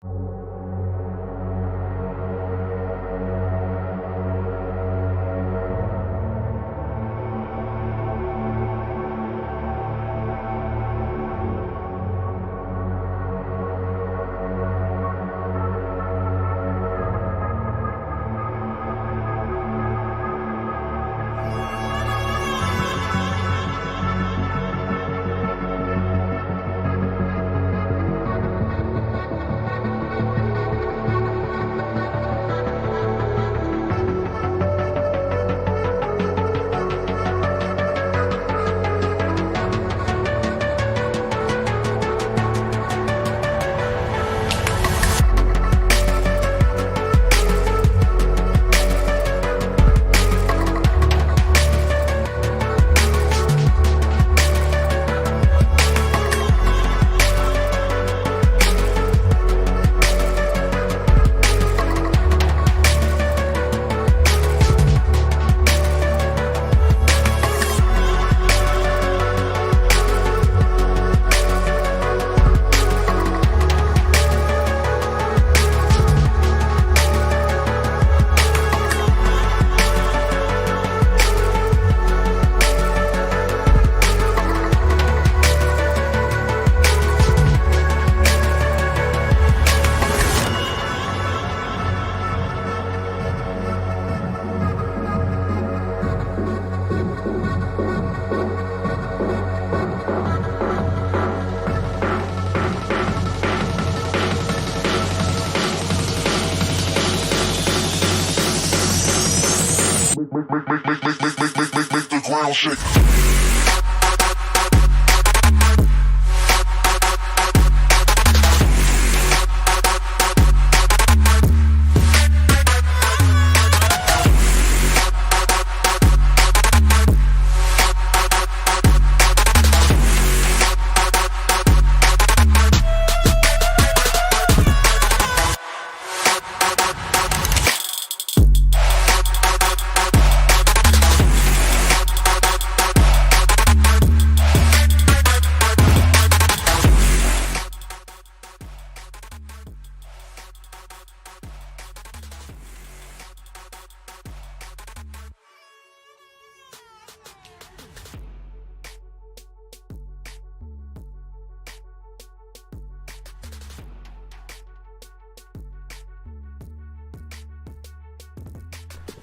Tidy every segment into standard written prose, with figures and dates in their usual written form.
Make the ground shake.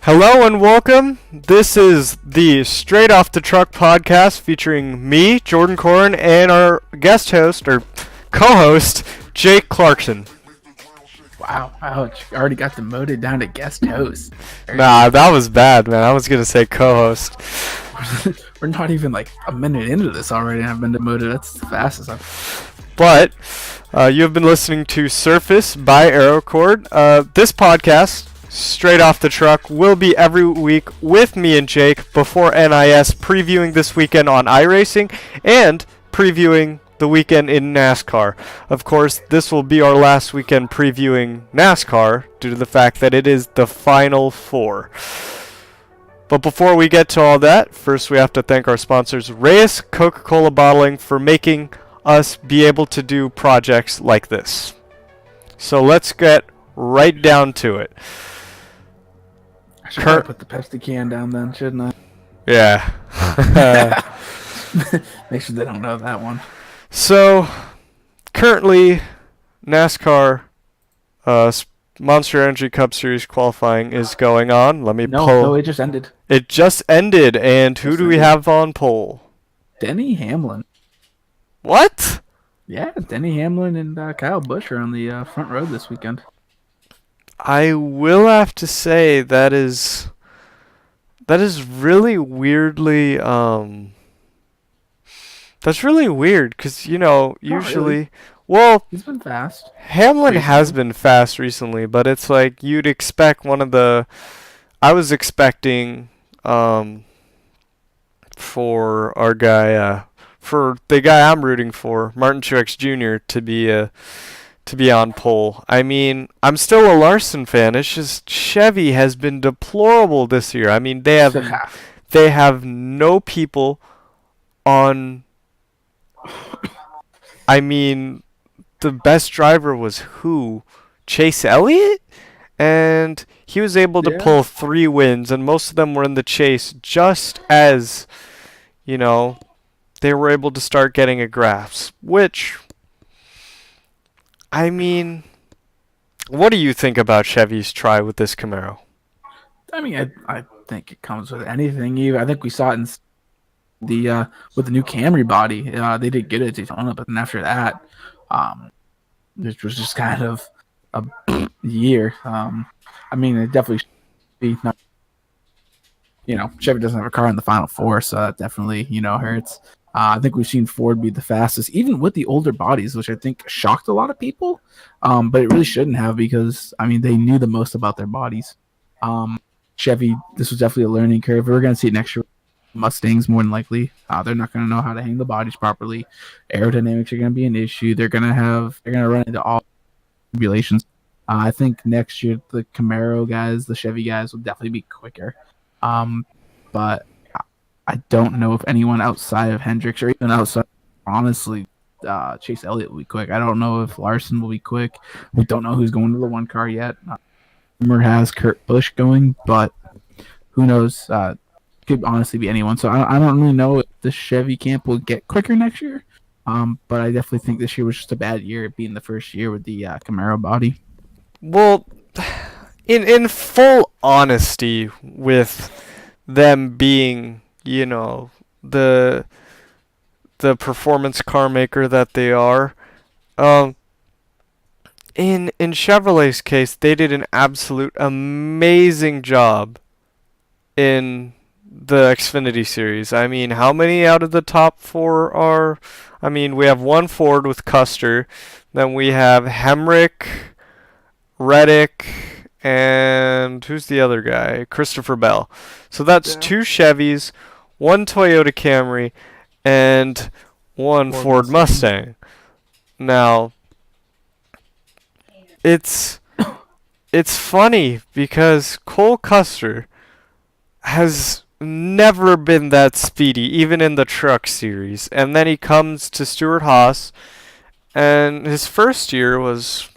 Hello and welcome. This is the Straight Off the Truck podcast featuring me, Jordan Coren, and our guest host, or co-host, Jake Clarkson. Wow, ouch. Already got demoted down to guest host. Nah, that was bad, man. I was going to say co-host. We're not even like a minute into this already and I've been demoted. That's the fastest I've... But you have been listening to Surface by AeroCord. This podcast, Straight Off the Truck, will be every week with me and Jake before NIS, previewing this weekend on iRacing and previewing the weekend in NASCAR. Of course, this will be our last weekend previewing NASCAR due to the fact that it is the Final Four. But before we get to all that, first we have to thank our sponsors, Reyes Coca-Cola Bottling, for making us be able to do projects like this. So let's get right down to it. I should probably put the Pepsi can down then, shouldn't I? Yeah. Make sure they don't know that one. So, currently, NASCAR Monster Energy Cup Series qualifying is going on. Let me pull. No, it just ended. It just ended, and who do we have on pole? Denny Hamlin. What? Yeah, Denny Hamlin and Kyle Busch are on the front row this weekend. I will have to say that is really weirdly that's really weird because usually really. Well, He's been fast. Hamlin has been fast recently, but it's like you'd expect I was expecting for our guy for the guy I'm rooting for, Martin Truex Jr. to be on pole. I mean, I'm still a Larson fan. It's just Chevy has been deplorable this year. I mean, they have no people on. I mean, the best driver was who? Chase Elliott? And he was able to Yeah. pull 3 wins, and most of them were in the chase just as, they were able to start getting a grasp. Which, I mean, what do you think about Chevy's try with this Camaro? I mean, I think it comes with anything. Even I think we saw it in the with the new Camry body. They did get it to Daytona, but then after that, which was just kind of a year. I mean, it definitely should be not. Chevy doesn't have a car in the Final Four, so that definitely hurts. I think we've seen Ford be the fastest, even with the older bodies, which I think shocked a lot of people. But it really shouldn't have because they knew the most about their bodies. Chevy, this was definitely a learning curve. We're going to see it next year. Mustangs more than likely. They're not going to know how to hang the bodies properly. Aerodynamics are going to be an issue. They're going to run into all tribulations. I think next year the Camaro guys, the Chevy guys will definitely be quicker. But I don't know if anyone outside of Hendricks or even outside, honestly, Chase Elliott will be quick. I don't know if Larson will be quick. We don't know who's going to the one car yet. Rumor has Kurt Busch going, but who knows? Could honestly be anyone. So I don't really know if the Chevy camp will get quicker next year. But I definitely think this year was just a bad year, it being the first year with the Camaro body. Well, in full honesty, with them being, the performance car maker that they are, in Chevrolet's case, they did an absolute amazing job in the Xfinity series. I mean, how many out of the top 4 are? We have one Ford with Custer, then we have Hemrick, Reddick, and who's the other guy? Christopher Bell. So that's 2 Chevys, 1 Toyota Camry, and 1 Ford Mustang. Now, it's funny because Cole Custer has never been that speedy, even in the truck series. And then he comes to Stewart-Haas, and his first year was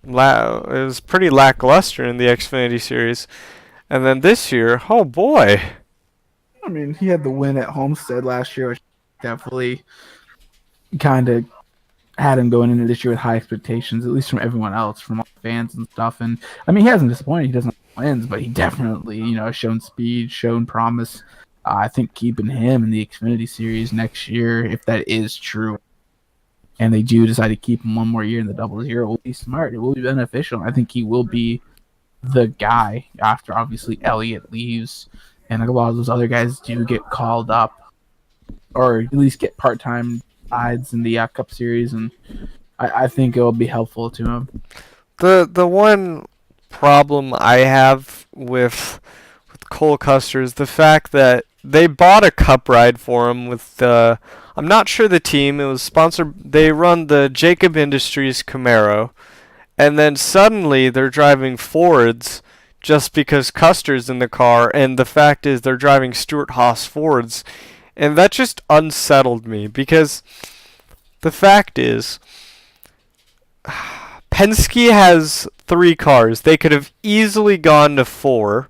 pretty lackluster in the Xfinity series. And then this year, oh boy. He had the win at Homestead last year, which definitely kind of had him going into this year with high expectations, at least from everyone else, from all the fans and stuff. And he hasn't disappointed. He doesn't have wins, but he definitely, has shown speed, shown promise. I think keeping him in the Xfinity series next year, if that is true, and they do decide to keep him one more year in the 00, it will be smart. It will be beneficial. I think he will be the guy after, obviously, Elliott leaves, and a lot of those other guys do get called up, or at least get part-time sides in the Cup Series, and I think it will be helpful to him. The one problem I have with Cole Custer is the fact that they bought a Cup ride for him with I'm not sure the team. It was sponsored. They run the Jacob Industries Camaro, and then suddenly they're driving Fords just because Custer's in the car, and the fact is they're driving Stewart-Haas Fords. And that just unsettled me because the fact is Penske has 3 cars. They could have easily gone to 4,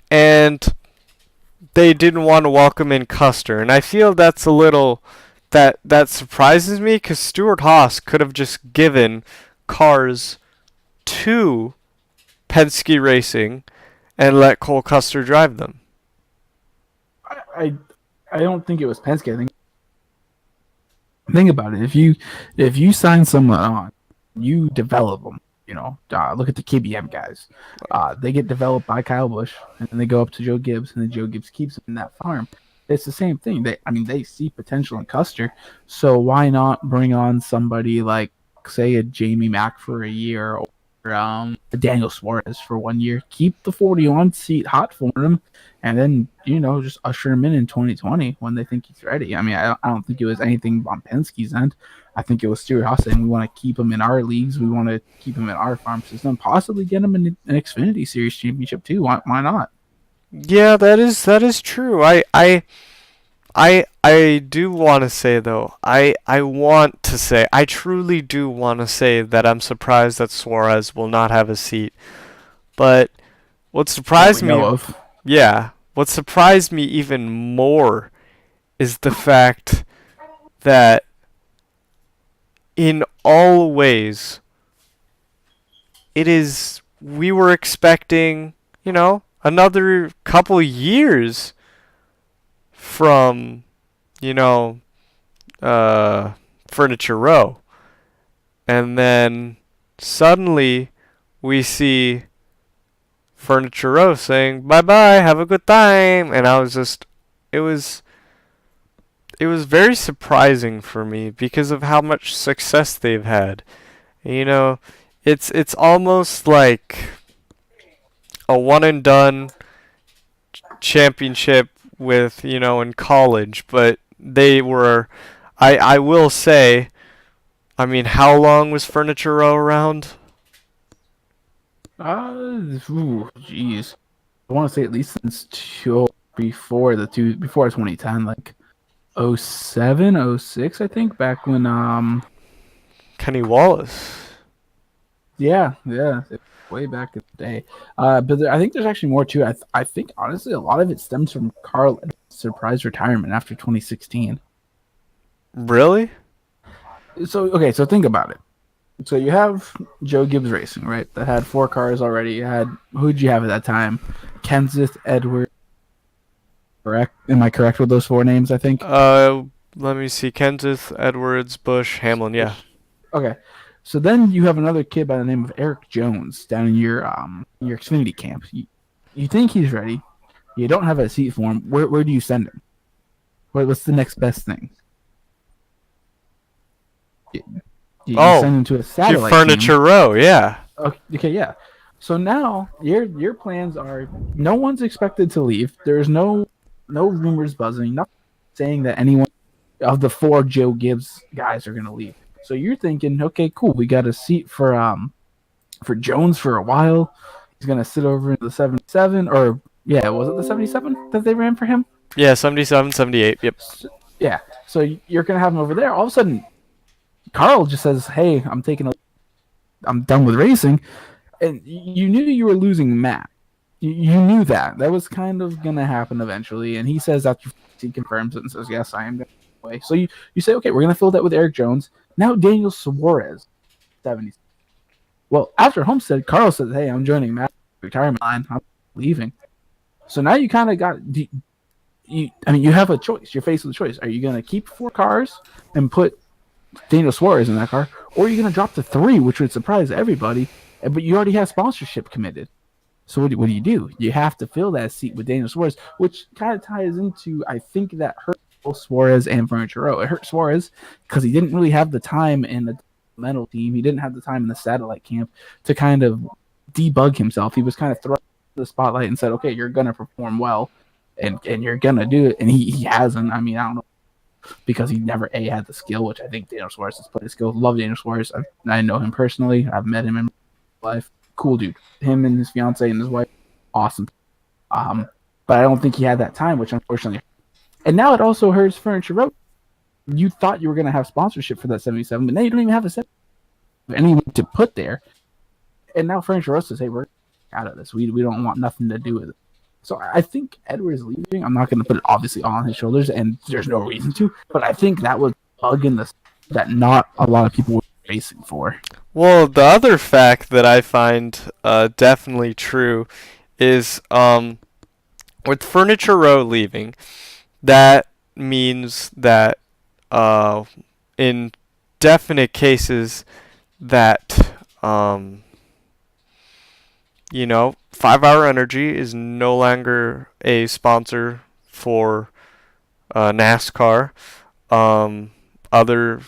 and they didn't want to welcome in Custer. And I feel that's a little that surprises me because Stewart-Haas could have just given cars to Penske Racing and let Cole Custer drive them. I don't think it was Penske. Think about it. If you sign someone on, you develop them. Look at the KBM guys. They get developed by Kyle Busch, and then they go up to Joe Gibbs, and then Joe Gibbs keeps them in that farm. It's the same thing. They see potential in Custer, so why not bring on somebody like, say, a Jamie Mack for a year, or a Daniel Suarez for 1 year? Keep the 41 seat hot for him, and then just usher him in 2020 when they think he's ready. I don't think it was anything on Penske's end. I think it was Stewart-Haas saying we want to keep him in our leagues, we want to keep him in our farm system, possibly get him in an Xfinity Series championship too. Why not? Yeah, that is true. I I do want to say though, I truly do want to say that I'm surprised that Suarez will not have a seat. But what That we surprised know me, of. yeah, what surprised me even more is the fact that in all ways we were expecting, another couple years from, you know, Furniture Row. And then suddenly we see Furniture Row saying bye bye, have a good time, and I was just, it was it was very surprising for me because of how much success they've had. You know, it's almost like a one and done championship with, in college, but they were I will say, I mean, how long was Furniture Row around? Jeez. I want to say at least since before 2010, like '07, '06, I think, back when Kenny Wallace. yeah, way back in the day. But I think there's actually more too. I think honestly a lot of it stems from Carl's surprise retirement after 2016. Really? So okay, so think about it. So you have Joe Gibbs Racing, right? That had 4 cars already. You had, who'd you have at that time? Kenseth, Edwards. Correct? Am I correct with those 4 names? I think. Let me see. Kenseth, Edwards, Bush, Hamlin. Yeah. Okay. So then you have another kid by the name of Eric Jones down in your Xfinity camp. You think he's ready? You don't have a seat for him. Where do you send him? What's the next best thing? You send him to a satellite Furniture team. Row. Yeah. Okay, yeah. So now your plans are, no one's expected to leave. There's no rumors buzzing, nothing saying that anyone of the 4 Joe Gibbs guys are gonna leave. So you're thinking, okay, cool, we got a seat for Jones for a while. He's gonna sit over in the 77, or yeah, was it the 77 that they ran for him? Yeah, 77, 78. Yep. Yeah. So you're gonna have him over there. All of a sudden, Carl just says, "Hey, I'm done with racing," and you knew you were losing Matt. You knew that was kind of gonna happen eventually. And he says after he confirms it and says, "Yes, I am going away." So you say, "Okay, we're gonna fill that with Eric Jones." Now Daniel Suarez, 70. Well, after Homestead, Carl says, "Hey, I'm joining Matt's retirement line. I'm leaving." So now you kind of got you have a choice. You're faced with a choice. Are you gonna keep 4 cars and put Daniel Suarez in that car, or are you going to drop to 3, which would surprise everybody, but you already have sponsorship committed? So what do? You have to fill that seat with Daniel Suarez, which kind of ties into, I think, that hurt both Suarez and Furniture Row. It hurt Suarez because he didn't really have the time in the mental team. He didn't have the time in the satellite camp to kind of debug himself. He was kind of thrown to the spotlight and said, "Okay, you're going to perform well, and you're going to do it," and he hasn't. I mean, I don't know, because he never had the skill, which I think Daniel Suarez has played the skill. Love Daniel Suarez. I know him personally. I've met him in my life. Cool dude. Him and his fiance and his wife, awesome. But I don't think he had that time, which unfortunately. And now it also hurts Furniture Row. You thought you were going to have sponsorship for that 77, but now you don't even have anyone to put there. And now Furniture Row says, "Hey, we're out of this. We don't want nothing to do with it." So I think Edwards leaving, I'm not going to put it obviously all on his shoulders, and there's no reason to, but I think that was bugging that not a lot of people were racing for. Well, the other fact that I find definitely true is with Furniture Row leaving, that means that in definite cases that 5-Hour Energy is no longer a sponsor for NASCAR. Other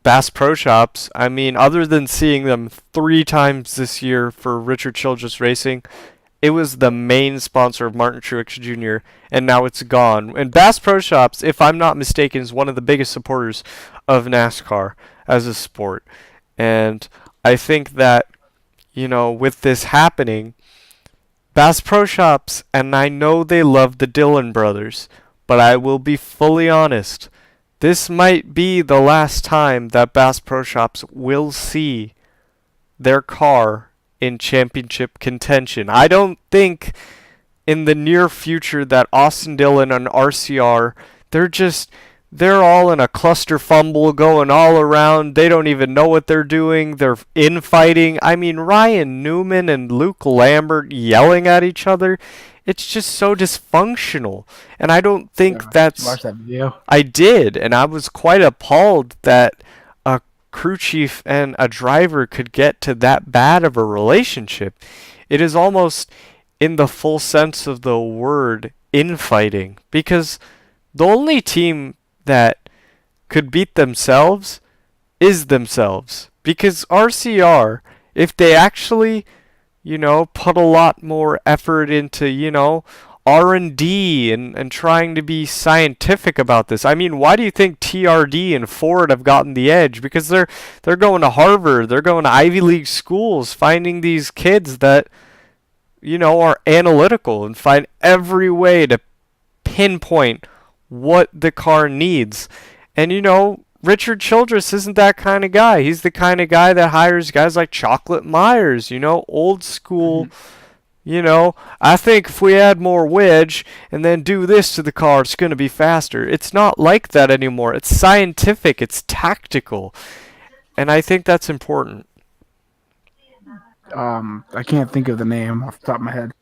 Bass Pro Shops, I mean, other than seeing them 3 times this year for Richard Childress Racing, it was the main sponsor of Martin Truex Jr., and now it's gone. And Bass Pro Shops, if I'm not mistaken, is one of the biggest supporters of NASCAR as a sport. And I think that, with this happening, Bass Pro Shops, and I know they love the Dillon brothers, but I will be fully honest. This might be the last time that Bass Pro Shops will see their car in championship contention. I don't think in the near future that Austin Dillon and RCR, they're all in a cluster fumble going all around. They don't even know what they're doing. They're infighting. I mean, Ryan Newman and Luke Lambert yelling at each other. It's just so dysfunctional. And I don't think that's... Watch that video. I did, and I was quite appalled that a crew chief and a driver could get to that bad of a relationship. It is almost, in the full sense of the word, infighting. Because the only team that could beat themselves is themselves. Because RCR, if they actually, put a lot more effort into, R&D and trying to be scientific about this. I mean, why do you think TRD and Ford have gotten the edge? Because they're going to Harvard, they're going to Ivy League schools, finding these kids that, are analytical and find every way to pinpoint what the car needs. And Richard Childress isn't that kind of guy. He's the kind of guy that hires guys like Chocolate Myers, old school. I think if we add more wedge and then do this to the car, it's going to be faster. It's not like that anymore. It's scientific, it's tactical. And I think that's important. I can't think of the name off the top of my head.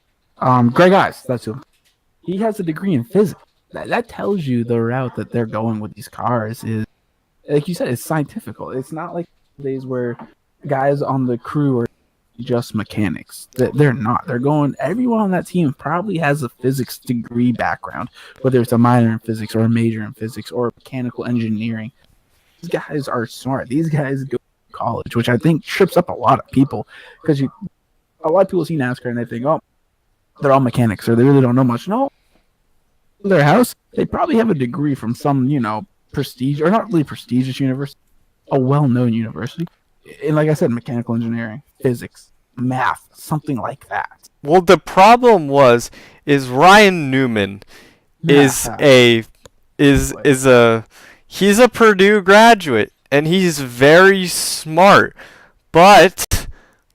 Greg Ives, that's who. He has a degree in physics. That tells you the route that they're going with these cars is, like you said, it's scientific. It's not like days where guys on the crew are just mechanics. They're not. They're going. Everyone on that team probably has a physics degree background, whether it's a minor in physics or a major in physics or mechanical engineering. These guys are smart. These guys go to college, which I think trips up a lot of people because a lot of people see NASCAR and they think, oh, they're all mechanics or they really don't know much. No. Their house, they probably have a degree from some, prestige, or not really prestigious university, a well-known university. And like I said, mechanical engineering, physics, math, something like that. Well, the problem is Ryan Newman he's a Purdue graduate, and he's very smart, but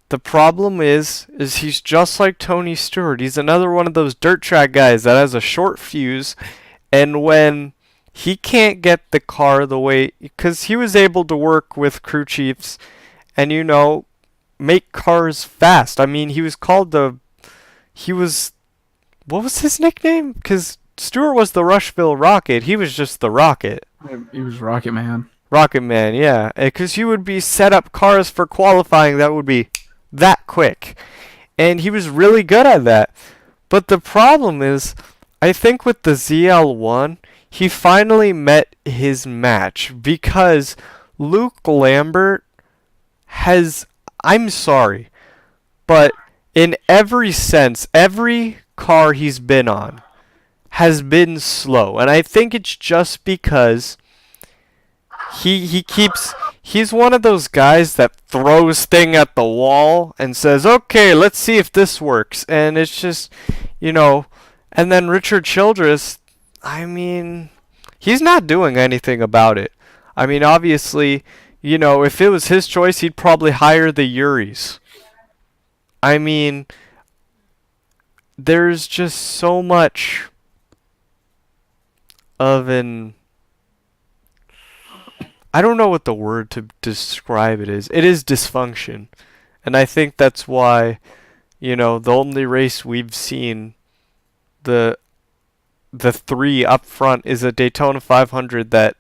the problem is he's just like Tony Stewart. He's another one of those dirt track guys that has a short fuse, and when he can't get the car the way, because he was able to work with crew chiefs and make cars fast. I mean, what was his nickname? Because Stewart was the Rushville Rocket. He was just the Rocket. He was Rocket Man. Rocket Man, yeah. Because he would be set up cars for qualifying that would be that quick. And he was really good at that. But the problem is, I think with the ZL1, he finally met his match because Luke Lambert I'm sorry, but in every sense, every car he's been on has been slow. And I think it's just because he's one of those guys that throws thing at the wall and says, okay, let's see if this works. And it's just, and then Richard Childress, I mean, he's not doing anything about it. I mean, obviously, if it was his choice, he'd probably hire the Uris. I mean, there's just so much of an... I don't know what the word to describe it is. It is dysfunction. And I think that's why, the only race we've seen, the three up front is a Daytona 500 that,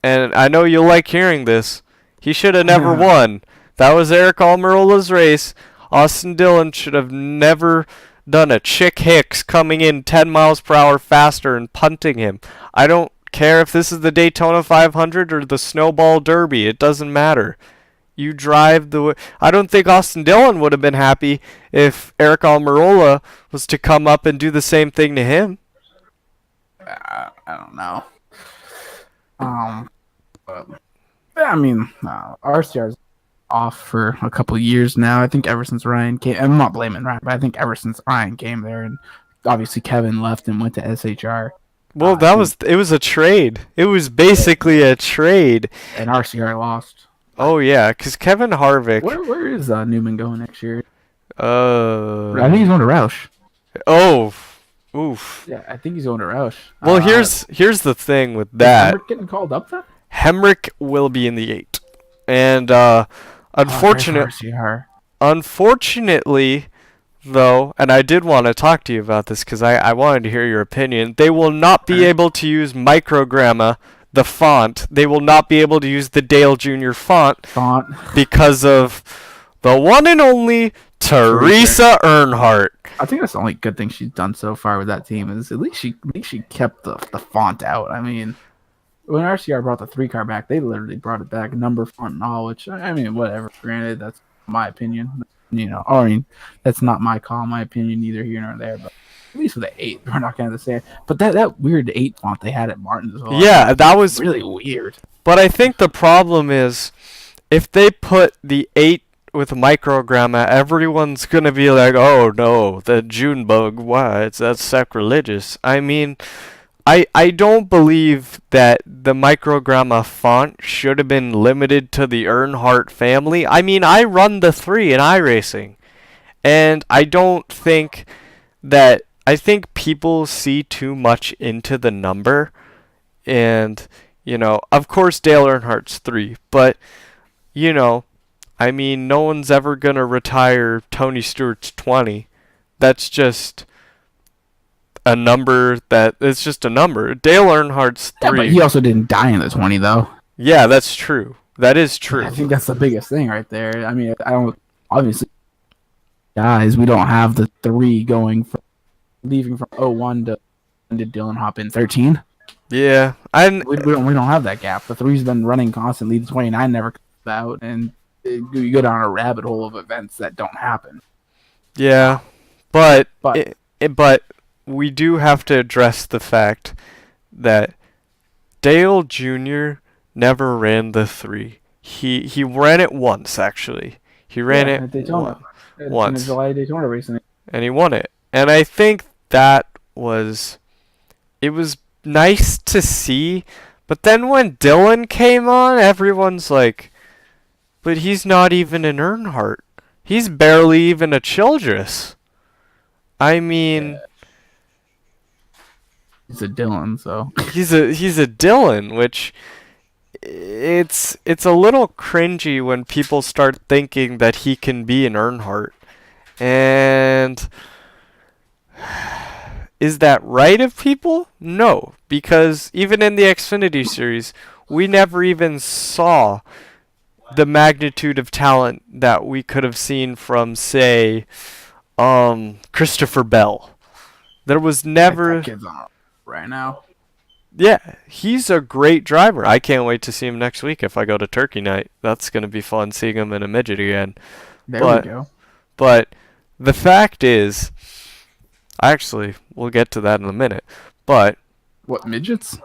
and I know you'll like hearing this, he should have never won. That was Eric Almirola's race. Austin Dillon should have never done a Chick Hicks coming in 10 miles per hour faster and punting him. I don't care if this is the Daytona 500 or the Snowball Derby. It doesn't matter. You drive the... I don't think Austin Dillon would have been happy if Eric Almirola was to come up and do the same thing to him. I don't know. I mean, RCR's off for a couple of years now. I think ever since Ryan came... I'm not blaming Ryan, but I think ever since Ryan came there, and obviously Kevin left and went to SHR, Well, it was a trade. It was basically a trade. And RCR lost. Oh yeah, because Kevin Harvick. Where is Newman going next year? I think he's going to Roush. Oh, oof. Yeah, I think he's going to Roush. Well, here's the thing with that. Is Hemrick getting called up then? Hemrick will be in the 8, and unfortunately, though, and I did want to talk to you about this because I wanted to hear your opinion. They will not be able to use Microgramma, the font. They will not be able to use the Dale Jr. font because of the one and only Teresa Earnhardt. I think that's the only good thing she's done so far with that team is at least she kept the font out. I mean, when RCR brought the 3-car back, they literally brought it back, number, font, and all. Which I mean, whatever. Granted, that's my opinion. I mean, that's not my call, my opinion, neither here nor there. But at least with the 8, we're not going to say. But that weird 8 font they had at Martinsville. Yeah, that was really weird. But I think the problem is if they put the 8 with Microgramma, everyone's gonna be like, "Oh no, the June bug! Why? That's sacrilegious." I mean, I don't believe that the Microgramma font should have been limited to the Earnhardt family. I mean, I run the 3 in iRacing, and I don't think that. I think people see too much into the number, and of course Dale Earnhardt's 3, but I mean, no one's ever going to retire Tony Stewart's 20. That's just a number it's just a number. Dale Earnhardt's 3. Yeah, but he also didn't die in the 20, though. Yeah, that's true. That is true. I think that's the biggest thing right there. I mean, I don't, obviously, guys, we don't have the 3 leaving from 01 to did Dylan hop in 13? Yeah. We don't have that gap. The 3's been running constantly. The 29 never comes out, and you go down a rabbit hole of events that don't happen. Yeah, but we do have to address the fact that Dale Jr. never ran the 3. He ran it once, actually. He ran it at Daytona. Once. In the July Daytona racing. And he won it. And I think it was nice to see, but then when Dylan came on, everyone's like, but he's not even an Earnhardt. He's barely even a Childress. I mean, he's a Dylan, so he's a Dylan, which it's a little cringy when people start thinking that he can be an Earnhardt. And is that right of people? No, because even in the Xfinity series, we never even saw the magnitude of talent that we could have seen from, say, Christopher Bell. There was never. That kid's on right now. Yeah, he's a great driver. I can't wait to see him next week if I go to Turkey Night. That's going to be fun seeing him in a midget again. There we go. But the fact is, actually, we'll get to that in a minute. But what, midgets?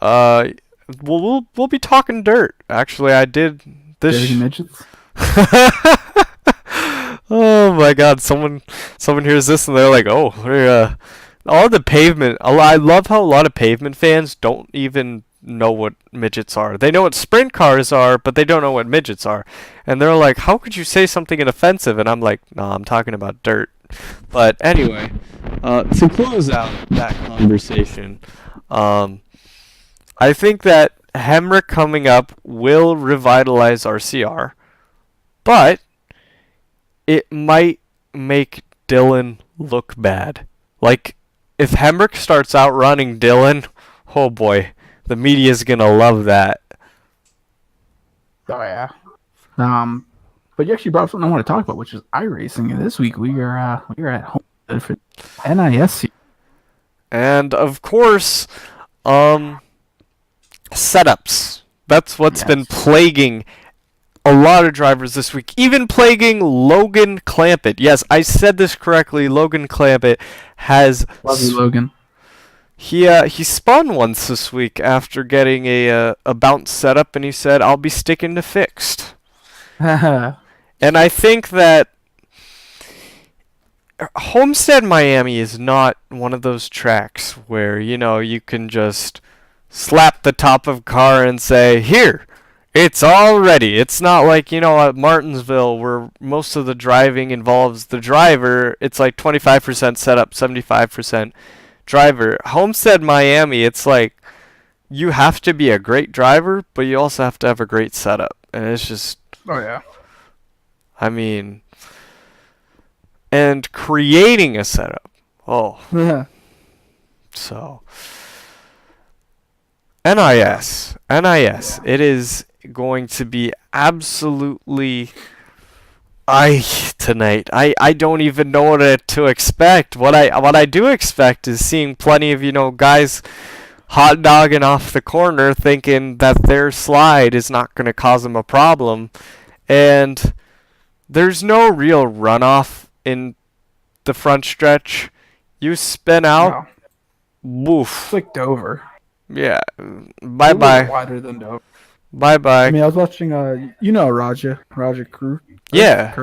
We'll be talking dirt. Actually, I did this. Dirty midgets. Oh my God! Someone hears this and they're like, "Oh, all the pavement." I love how a lot of pavement fans don't even know what midgets are. They know what sprint cars are, but they don't know what midgets are. And they're like, "How could you say something offensive?" And I'm like, "Nah, I'm talking about dirt." But anyway, to close out that conversation, I think that Hemrick coming up will revitalize RCR, but it might make Dylan look bad. Like, if Hemrick starts outrunning Dylan, oh boy, the media's gonna love that. Oh yeah. But you actually brought up something I want to talk about, which is iRacing. And this week we are at home for NIS. And of course, setups. That's what's been plaguing a lot of drivers this week, even plaguing Logan Clampett. Yes, I said this correctly. Logan Clampett has. Love you, Logan. He spun once this week after getting a bounce setup, and he said, "I'll be sticking to fixed." And I think that Homestead, Miami is not one of those tracks where, you can just slap the top of a car and say, here, it's all ready. It's not like, at Martinsville where most of the driving involves the driver. It's like 25% setup, 75% driver. Homestead, Miami, it's like you have to be a great driver, but you also have to have a great setup. And it's just... Oh, yeah. I mean... And creating a setup. Oh. Yeah. So... NIS. It is going to be absolutely... tonight. I don't even know what to expect. What I do expect is seeing plenty of, guys hot dogging off the corner thinking that their slide is not going to cause them a problem. And there's no real runoff in the front stretch. You spin out, woof. It's like Dover. Yeah. Bye-bye. Wider than Dover. Bye-bye. I mean, I was watching, Raja Crew. Yeah.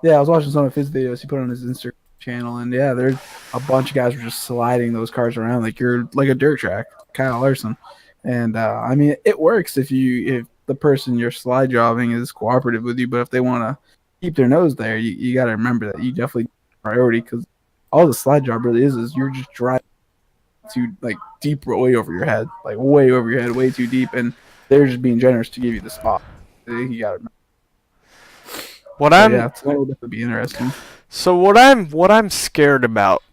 Yeah, I was watching some of his videos he put on his Instagram channel, and yeah, there's a bunch of guys were just sliding those cars around like you're like a dirt track, Kyle Larson. And I mean, it works if the person you're slide jobbing is cooperative with you, but if they want to keep their nose there, you got to remember that you definitely priority, because all the slide job really is you're just driving too like deep, way over your head, like way over your head, way too deep, and they're just being generous to give you the spot. You got to remember. Tonight will definitely be interesting. So what I'm scared about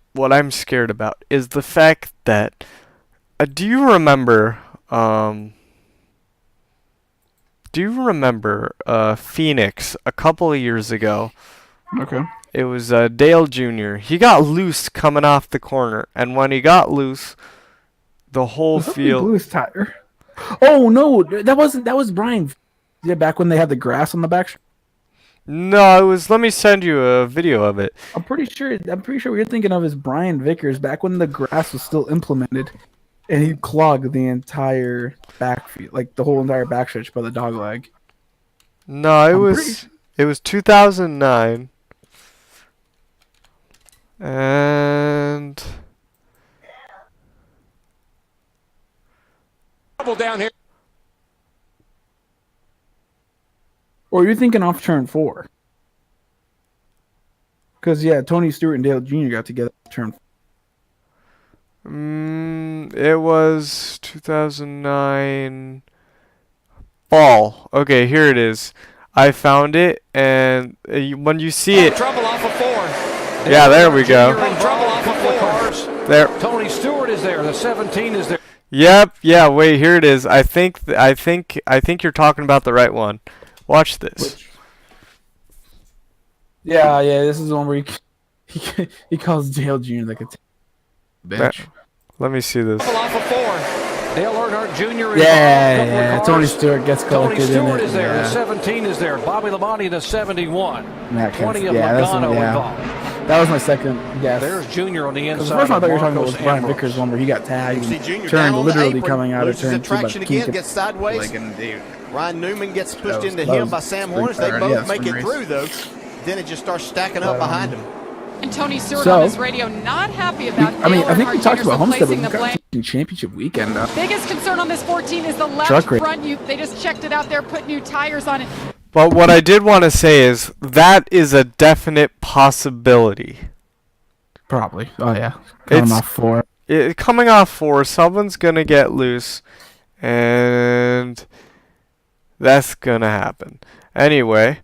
is the fact that do you remember Phoenix a couple of years ago? Okay. It was Dale Jr. He got loose coming off the corner, and when he got loose, the whole field. Loose tire. Oh no, that was Brian. Yeah, back when they had the grass on the back. No, it was. Let me send you a video of it. I'm pretty sure what you're thinking of is Brian Vickers back when the grass was still implemented, and he clogged the entire backfield, like the whole entire backstretch by the dog leg. No, it was 2009, and down here. Or you're thinking off turn 4. Because, yeah, Tony Stewart and Dale Jr. got together turn 4. It was 2009 fall. Okay, here it is. I found it, and when you see it... Trouble off of 4. Yeah, there we go. Trouble off of 4 cars. There. Tony Stewart is there. The 17 is there. Yep. Yeah. Wait. Here it is. I think you're talking about the right one. Watch this. Yeah. This is the one where he calls Dale Jr. like a bitch. Let me see this. Off of 4. Dale Earnhardt Jr. Yeah. Tony Stewart gets collected in it. Tony Stewart is there. The 17 is there. Bobby Labonte, the 71. 20 of Logano involved. That was my second guess. There's Junior on the inside. The first one I thought you were talking about was Brian Vickers' one where he got tagged and turned literally coming out of turn 2. Traction again, gets sideways. Ryan Newman gets pushed into him by Sam Hornish. They both make it through, though. Then it just starts stacking up behind him. And Tony Stewart on his radio not happy about I think we talked about Homestead, but we got championship weekend. Biggest concern on this 14 is the left front. They just checked it out there, put new tires on it. But what I did want to say is that is a definite possibility. Probably. Oh, yeah. Coming off 4, someone's going to get loose, and that's going to happen. Anyway,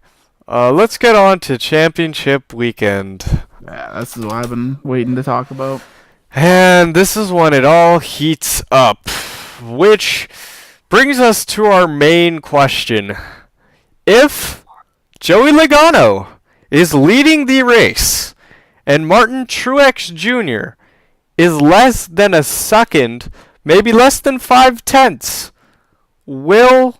let's get on to championship weekend. Yeah, this is what I've been waiting to talk about. And this is when it all heats up, which brings us to our main question. If Joey Logano is leading the race and Martin Truex Jr. is less than a second, maybe less than 5/10, will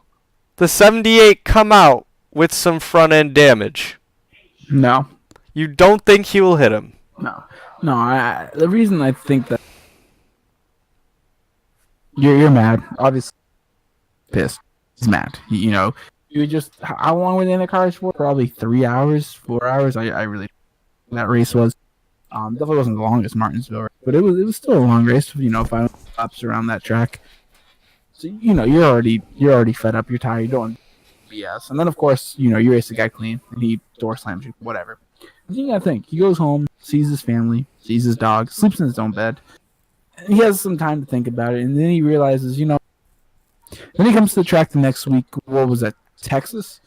the 78 come out with some front end damage? No. You don't think he will hit him? No. The reason I think that you're mad, obviously pissed. He's mad. You just, how long were they in the cars for? Probably 3 hours, 4 hours. I really, that race was. Definitely wasn't the longest Martinsville, but it was still a long race. 5 laps around that track. So you're already fed up. You're tired. You don't want BS. And then of course you race the guy clean, and he door slams you. Whatever. And you gotta think. He goes home, sees his family, sees his dog, sleeps in his own bed. And he has some time to think about it, and then he realizes, Then he comes to the track the next week. What was that? Texas.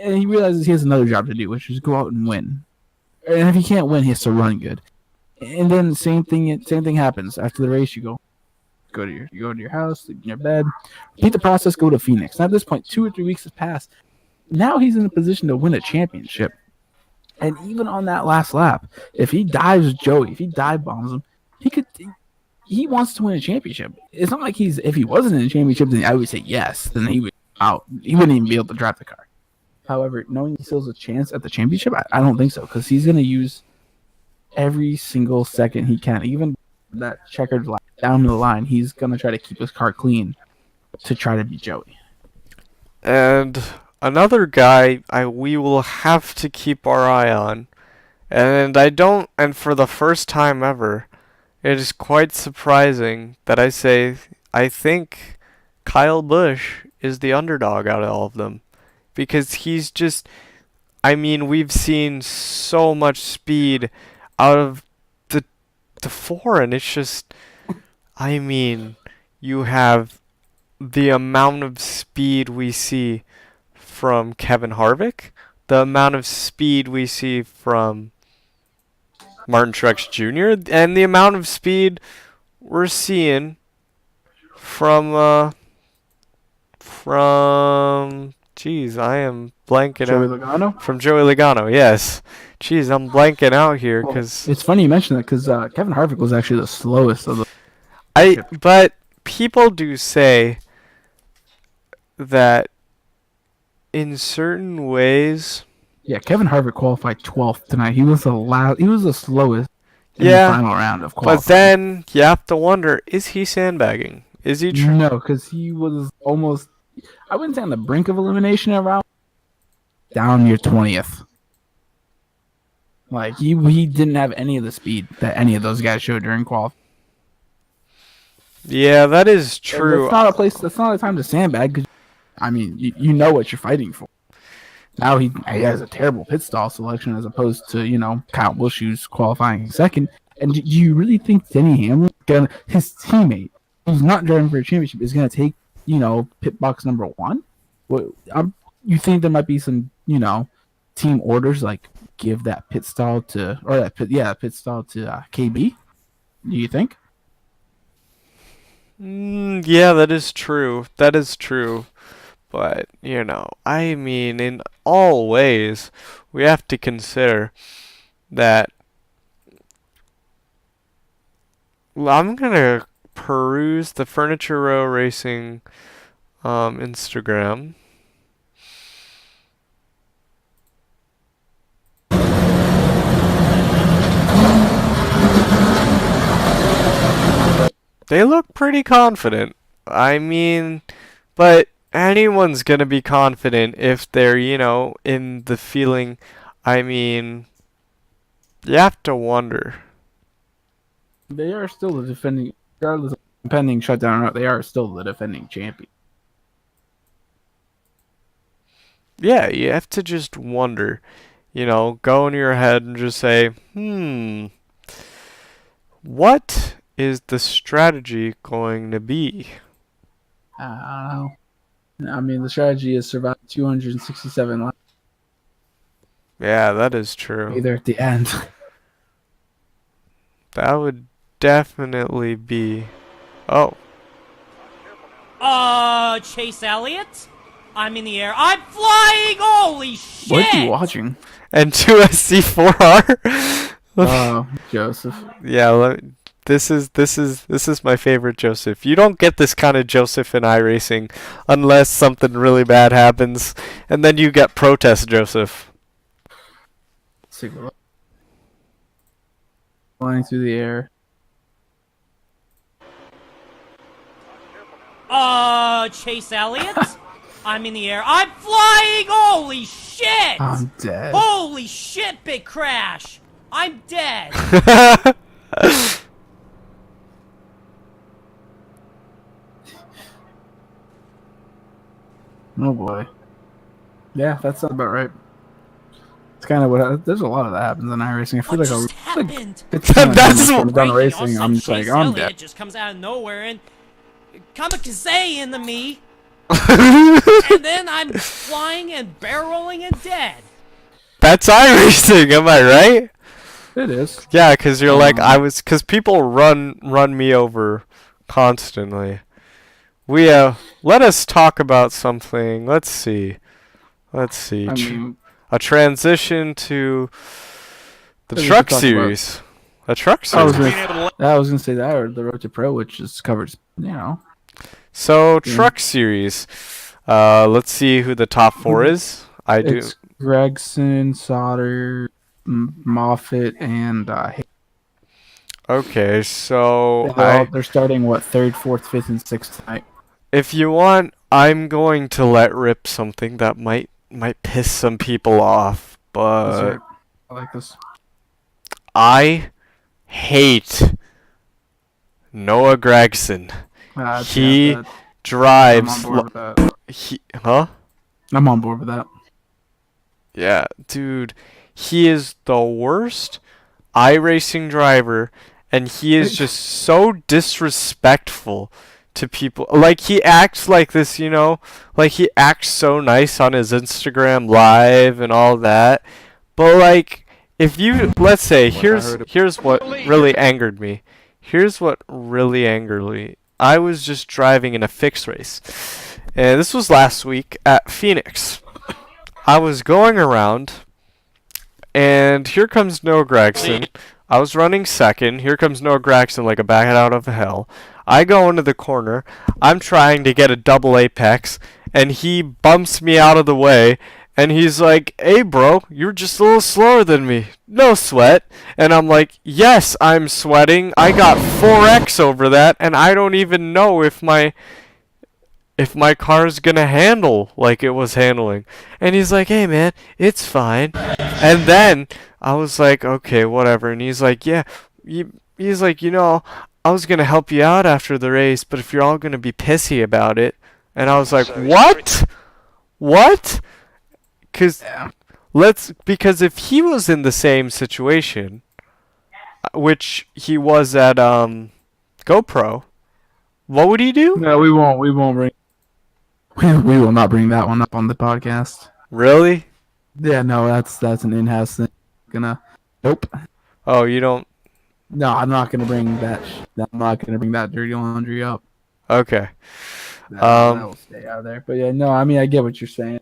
And he realizes he has another job to do, which is go out and win. And if he can't win, he has to run good. And then same thing happens after the race. You go to your house, sleep in your bed, repeat the process, go to Phoenix. Now at this point, 2 or 3 weeks have passed. Now he's in a position to win a championship. And even on that last lap, if he dives Joey, if he dive bombs him, he wants to win a championship. It's not like if he wasn't in a championship, then I would say yes. Then he would out. He wouldn't even be able to drive the car. However, knowing he still has a chance at the championship, I don't think so, because he's going to use every single second he can. Even that checkered line down the line, he's going to try to keep his car clean to try to beat Joey. And another guy we will have to keep our eye on, and for the first time ever, it is quite surprising that I think Kyle Busch is the underdog out of all of them. Because he's just, we've seen so much speed out of the four, and it's just, you have the amount of speed we see from Kevin Harvick, the amount of speed we see from Martin Truex Jr., and the amount of speed we're seeing from Jeez, I am blanking Joey out. Logano? From Joey Logano, yes. Jeez, I'm blanking out here because it's funny you mention that because Kevin Harvick was actually the slowest of the. But people do say that in certain ways. Yeah, Kevin Harvick qualified 12th tonight. He was the slowest in the final round of qualifying. But then you have to wonder: is he sandbagging? Is he? No, because he was almost. I wouldn't say on the brink of elimination around down near 20th. Like he didn't have any of the speed that any of those guys showed during qualifying. Yeah, that is true. That's not a time to sandbag. Cause, you know what you're fighting for. Now he has a terrible pit stall selection as opposed to Kyle Busch, who's qualifying second. And do you really think Denny Hamlin, his teammate, who's not driving for a championship, is going to take pit box number 1? You think there might be some, team orders like give that pit stall to KB? Do you think? Yeah, that is true. That is true. But, in all ways, we have to consider that I'm going to peruse the Furniture Row Racing Instagram. They look pretty confident. But anyone's gonna be confident if they're, in the feeling. You have to wonder. They are still the defending, regardless of pending shutdown or not, they are still the defending champion. Yeah, you have to just wonder. Go in your head and just say, what is the strategy going to be? I don't know. The strategy is survive 267 laps. Yeah, that is true. Either at the end. That would definitely be... Oh. Chase Elliott? I'm in the air. I'm flying! Holy shit! What are you watching? And 2SC4R? Joseph. Yeah, this is my favorite Joseph. You don't get this kind of Joseph in iRacing unless something really bad happens, and then you get protest Joseph. Flying through the air. Chase Elliott? I'm in the air. I'm flying! Holy shit! I'm dead. Holy shit, big crash! I'm dead. Oh boy. Yeah, that sounds about right. It's kind of what there's a lot of that happens in iRacing. I feel What like just happened? That's I'm done Right, racing. all of I'm a just sudden like Chase I'm Elliott dead. just comes out of nowhere and kamikaze into me, and then I'm flying and barrel rolling and dead. That's iRacing, am I right? It is. Yeah, because you're like because people run me over constantly. Let us talk about something. Let's see. I mean, A transition to the we truck could talk series. A truck I was series. gonna say that, or the Road to Pro, which is covers. So truck series. Let's see who the top 4 is. It's Gregson, Sauter, Moffitt, and Okay, so they're starting 3rd, 4th, 5th, and 6th tonight. if you want, I'm going to let rip something that might piss some people off, but I like this. I hate Noah Gregson. He drives. I'm on board with that. I'm on board with that. Yeah, dude, he is the worst iRacing driver, and he is just so disrespectful to people. Like, he acts like this, like he acts so nice on his Instagram live and all that. But like, if you, let's say, here's what really angered me. I was just driving in a fixed race, and this was last week at Phoenix. I was going around, and here comes Noah Gregson. I was running second. Here comes Noah Gregson like a bat out of hell. I go into the corner. I'm trying to get a double apex, and he bumps me out of the way. And he's like, "Hey, bro, you're just a little slower than me. No sweat." And I'm like, "Yes, I'm sweating. I got 4x over that, and I don't even know if my car's gonna handle like it was handling." And he's like, "Hey, man, it's fine." And then I was like, "Okay, whatever." And he's like, "Yeah," he's like, "I was gonna help you out after the race, but if you're all gonna be pissy about it." And I was like, "What? What?" Because if he was in the same situation, which he was at GoPro, what would he do? No, we won't bring. We will not bring that one up on the podcast. Really? Yeah, no, that's an in-house thing. Nope. Oh, you don't. No, I'm not gonna bring that. I'm not gonna bring that dirty laundry up. Okay. That will stay out of there. But yeah, no, I mean, I get what you're saying.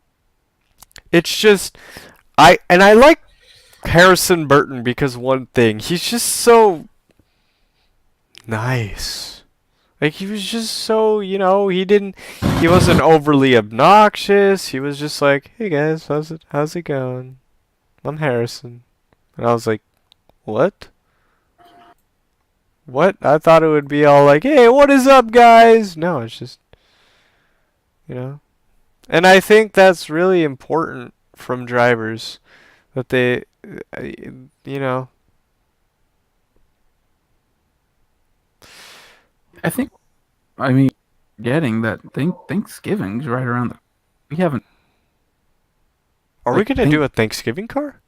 It's just, I like Harrison Burton because one thing, he's just so nice. Like, he was just so, he wasn't overly obnoxious. He was just like, "Hey guys, how's it going? I'm Harrison." And I was like, "What? What?" I thought it would be all like, "Hey, what is up, guys?" No, it's just, And I think that's really important from drivers, that they, I mean, getting that Thanksgiving's right around we haven't. Are we gonna do a Thanksgiving car?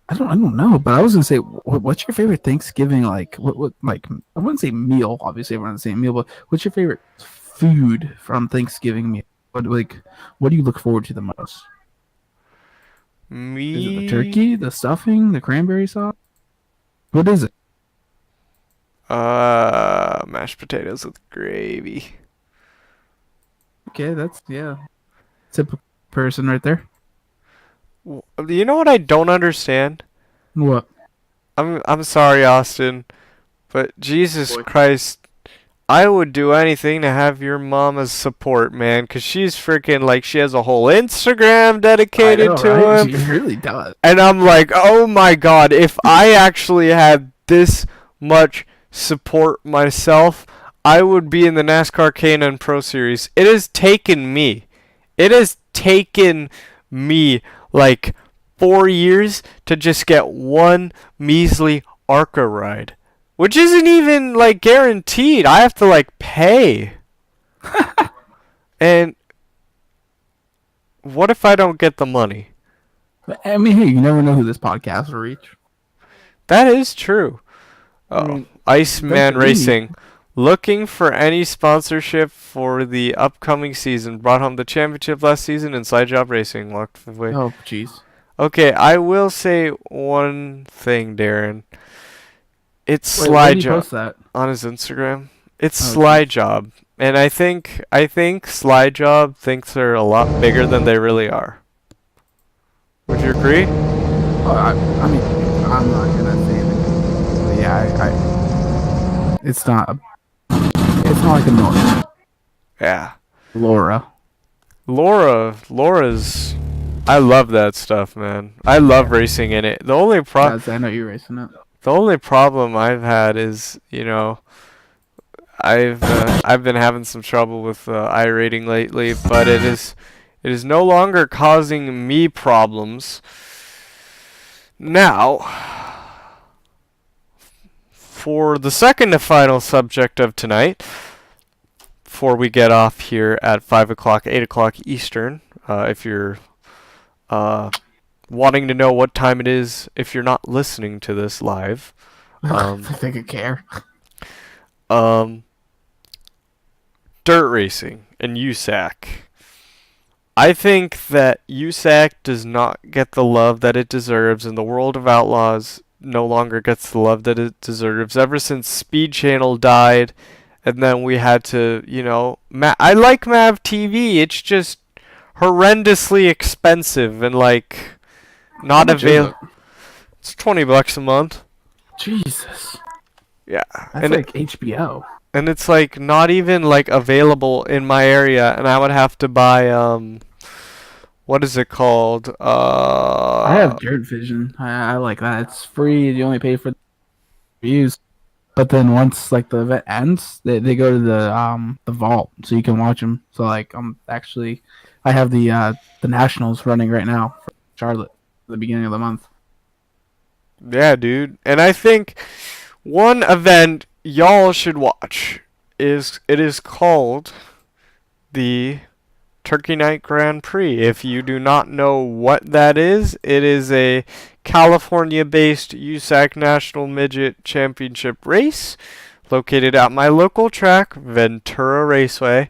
I don't know, but I was gonna say, what's your favorite Thanksgiving What like? I wouldn't say meal. Obviously, everyone's saying meal, but what's your favorite food from Thanksgiving meal? What do you look forward to the most? Me? Is it the turkey, the stuffing, the cranberry sauce? What is it? Mashed potatoes with gravy. Okay, that's typical person right there. You know what I don't understand? What? I'm sorry, Austin, but Jesus Christ, I would do anything to have your mama's support, man, because she's freaking, like, she has a whole Instagram dedicated to him. She really does. And I'm like, oh my God, if I actually had this much support myself, I would be in the NASCAR K&N Pro Series. It has taken me like 4 years to just get one measly ARCA ride, which isn't even like guaranteed. I have to like pay. And what if I don't get the money? I mean, hey, you never know who this podcast will reach. That is true. Iceman Racing. Looking for any sponsorship for the upcoming season. Brought home the championship last season in Side Job Racing. Walked the way. Oh, jeez. Okay, I will say one thing, Darren. It's Slide Job on his Instagram. It's Slide Job, and I think Slide Job thinks they're a lot bigger than they really are. Would you agree? I mean, I'm not gonna say anything. But yeah, it's not like a normal. Yeah. Laura's. I love that stuff, man. I love racing in it. The only problem. I know you're racing it. The only problem I've had is, you know, I've been having some trouble with iRating lately, but it is no longer causing me problems. Now, for the second and final subject of tonight, before we get off here at 5 o'clock, 8 o'clock Eastern, if you're wanting to know what time it is, if you're not listening to this live. I think I care. Dirt racing and USAC. I think that USAC does not get the love that it deserves, and the World of Outlaws no longer gets the love that it deserves. Ever since Speed Channel died, and then we had to, you know, I like Mav TV. It's just horrendously expensive and like not available. It's $20 a month. Jesus. Yeah, that's and like HBO. And it's like not even like available in my area, and I would have to buy what is it called? I have Dirt Vision. I like that. It's free. You only pay for the views. But then once like the event ends, they go to the vault, so you can watch them. So like I have the Nationals running right now for Charlotte at the beginning of the month. Yeah, dude. And I think one event y'all should watch is called the Turkey Night Grand Prix. If you do not know what that is, it is a California-based USAC National Midget Championship race located at my local track, Ventura Raceway.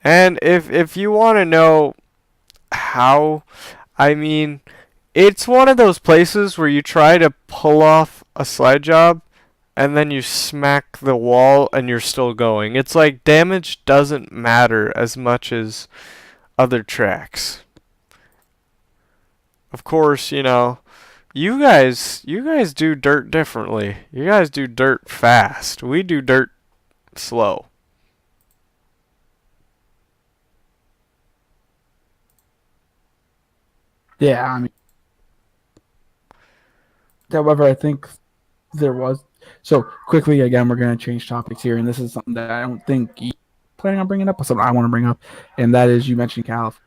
And if you want to know how, I mean, it's one of those places where you try to pull off a slide job and then you smack the wall and you're still going. It's like damage doesn't matter as much as other tracks. Of course, you know, you guys do dirt differently. You guys do dirt fast. We do dirt slow. Yeah, I mean, however, I think there was. So quickly, again, we're going to change topics here, and this is something that I don't think you planning on bringing up, but something I want to bring up, and that is you mentioned California.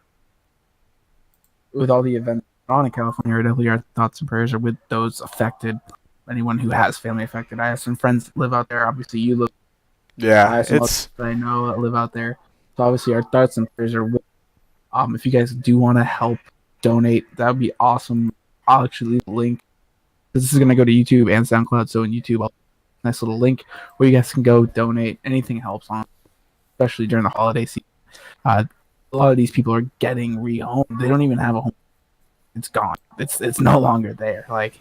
With all the events on in California, definitely our thoughts and prayers are with those affected, anyone who has family affected. I have some friends that live out there. Obviously, you live. Yeah, I have some others that I know that live out there. So obviously, our thoughts and prayers are with. If you guys do want to help donate, that would be awesome. I'll actually leave a link. This is going to go to YouTube and SoundCloud. So in YouTube, I'll nice little link where you guys can go donate. Anything helps on, especially during the holiday season. A lot of these people are getting rehomed. They don't even have a home. It's gone. It's no longer there. Like,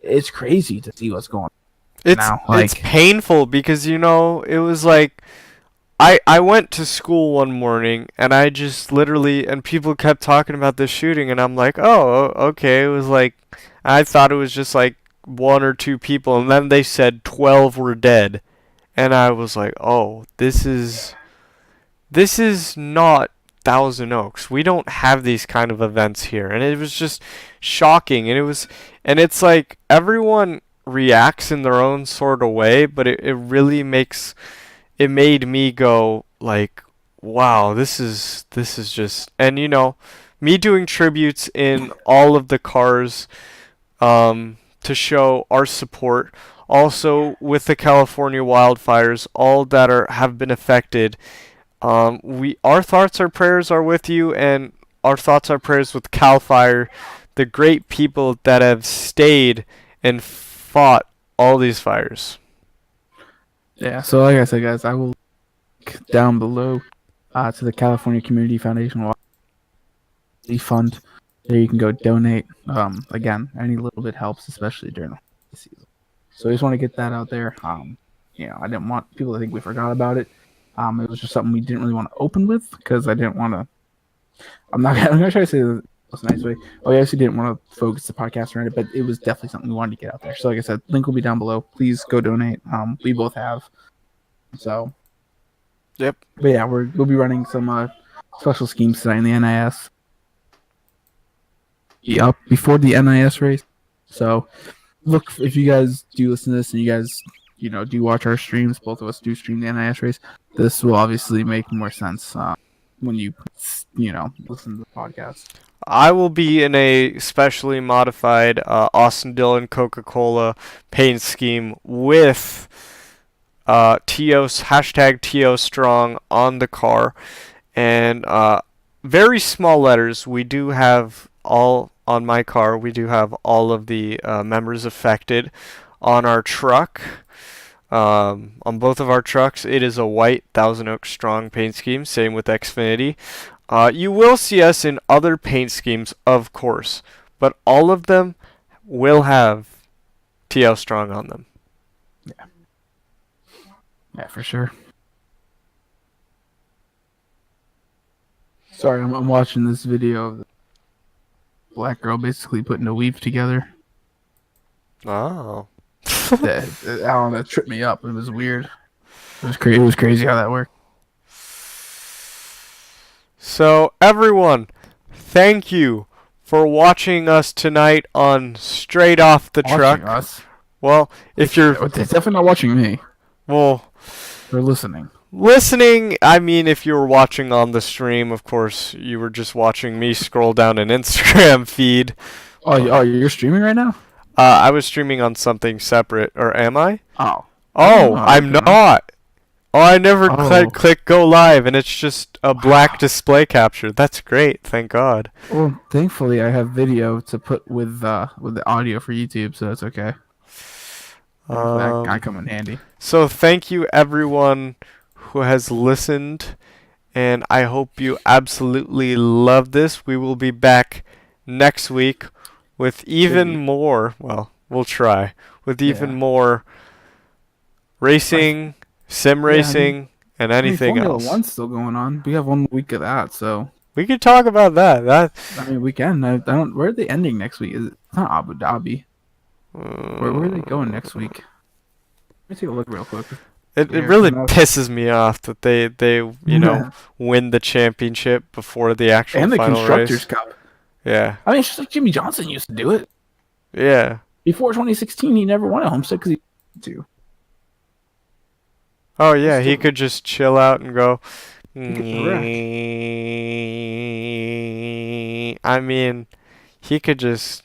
it's crazy to see what's going on now. Like, it's painful because, you know, it was like I went to school one morning and I just literally, and people kept talking about this shooting, and I'm like, oh, okay. It was like, I thought it was just like one or two people, and then they said 12 were dead, and I was like, oh, this is not Thousand Oaks. We don't have these kind of events here, and it was just shocking, and it's like everyone reacts in their own sort of way, but it really made me go like, wow, this is just, and you know, me doing tributes in all of the cars to show our support. Also, with the California wildfires, all that have been affected, our thoughts, our prayers are with you, and our thoughts, our prayers with Cal Fire, the great people that have stayed and fought all these fires. Yeah, so like I said, guys, I will link down below to the California Community Foundation fund. There you can go donate. Again, any little bit helps, especially during the season. So I just want to get that out there. I didn't want people to think we forgot about it. It was just something we didn't really want to open with because I didn't want to. I'm gonna try to say this a nice way. Oh, yes, we didn't want to focus the podcast around it, but it was definitely something we wanted to get out there. So like I said, link will be down below. Please go donate. We both have. So. Yep. But yeah, we'll be running some special schemes tonight in the NIS. Up before the NIS race. So look, if you guys do listen to this and you guys, do watch our streams, both of us do stream the NIS race, this will obviously make more sense when you listen to the podcast. I will be in a specially modified Austin Dillon Coca-Cola paint scheme with #TO Strong on the car, and very small letters. We do have on my car. We do have all of the members affected on our truck. On both of our trucks, it is a white Thousand Oaks Strong paint scheme. Same with Xfinity. You will see us in other paint schemes, of course, but all of them will have TL Strong on them. Yeah, for sure. Sorry, I'm watching this video of the black girl basically putting a weave together. Oh. That tripped me up. It was weird. It was crazy how that worked. So, everyone, thank you for watching us tonight on Straight Off the Truck. Us. Well, if you're... They're definitely not watching me. Well... They're listening. I mean, if you were watching on the stream, of course, you were just watching me scroll down an Instagram feed. Oh, you're streaming right now? I was streaming on something separate, or am I? Oh. I'm not. Oh, I never click go live, and it's just a black display capture. That's great, thank God. Well, thankfully, I have video to put with the audio for YouTube, so that's okay. That guy come in handy. So thank you, everyone who has listened, and I hope you absolutely love this. We will be back next week with even more. Well, we'll try with even more racing. Sim racing and anything Formula else. One's still going on. We have 1 week of that, so we could talk about that. We can. I don't. Where are they ending next week? It's not Abu Dhabi. Where are they going next week? Let me take a look real quick. It really pisses me off that they win the championship before the actual and the final Constructors race. Cup. Yeah. I mean, it's just like Jimmy Johnson used to do it. Yeah. Before 2016, he never won a Homestead because he wanted to. Oh yeah, he could just chill out and go. I mean, he could just.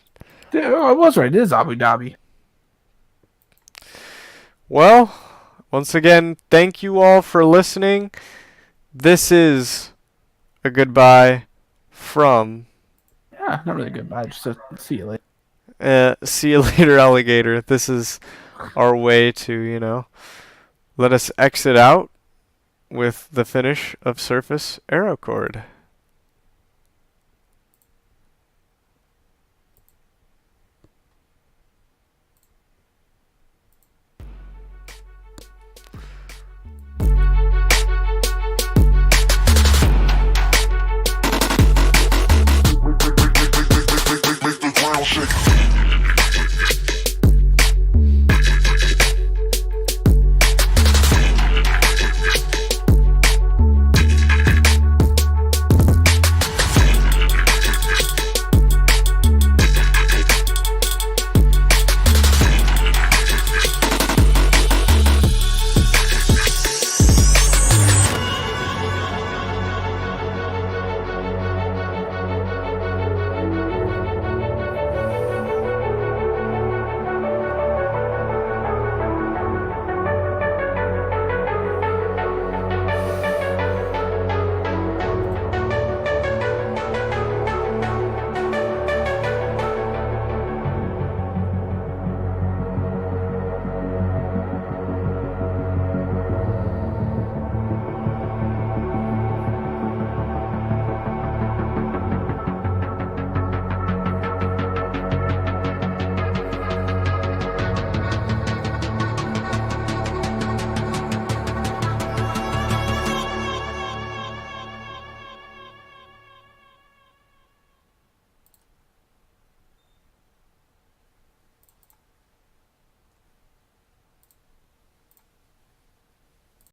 Yeah, I was right. It is Abu Dhabi. Well, once again, thank you all for listening. This is a goodbye from. Yeah, not really goodbye. Just see you later. See you later, alligator. This is our way to, let us exit out with the finish of Surface Aerocord.